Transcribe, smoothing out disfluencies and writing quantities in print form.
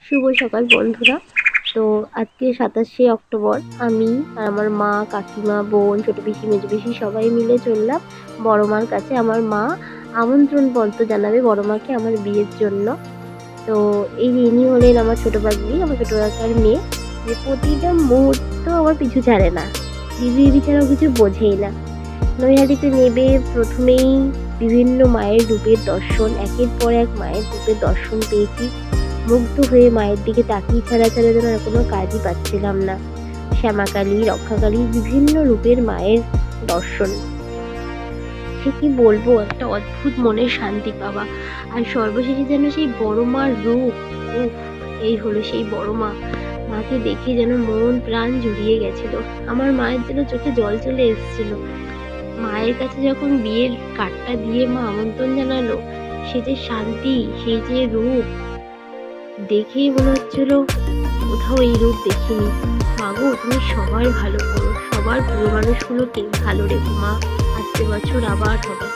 শুভ সকাল বন্ধুরা। তো আজকে 27শে অক্টোবর আমি আর আমার মা, কাকিমা, বোন, ছোট পিসি, মেজো পিসি সবাই মিলে চললাম বড় মার কাছে। আমার মা আমন্ত্রণ পত্র জানাবে বড় মাকে আমার বিয়ের জন্য। তো ইনি হলেন আমার ছোট পাগলি, আমার ছোট কাকার মেয়ে, যে প্রতিটা মুহূর্ত আমার পিছু ছাড়ে না। দিদি ছাড়াও কিছু বোঝেই না। নৈহাটিতে নেবে প্রথমেই বিভিন্ন মায়ের রূপের দর্শন, একের পর এক মায়ের রূপের দর্শন পেয়েছি। মুগ্ধ হয়ে মায়ের দিকে তাকিয়ে ছাড়া যেন আর কোনো কাজই পাচ্ছিলাম না। শ্যামাকালী, রক্ষাকালী, বিভিন্ন রূপের মায়ের দর্শন, সে কি বলবো, একটা অদ্ভুত মনের শান্তি পাওয়া। আর সর্বশেষে যেন সেই বড় মার রূপ, উফ, এই হলো সেই বড় মা। মাকে দেখে যেন মন প্রাণ জুড়িয়ে গেছিল। আমার মায়ের যেন চোখে জল চলে এসেছিল। মায়ের কাছে যখন বিয়ের কার্ডটা দিয়ে মা আমন্ত্রণ জানালো, সে যে শান্তি, সেই যে রূপ, দেখেই মনে হচ্ছিল কোথাও এই রূপ দেখিনি। মাগো, তুমি সবার ভালো করো, সবার প্রিয় মানুষগুলোকে ভালো রেখো মা, আসছে বছর আবার হবে।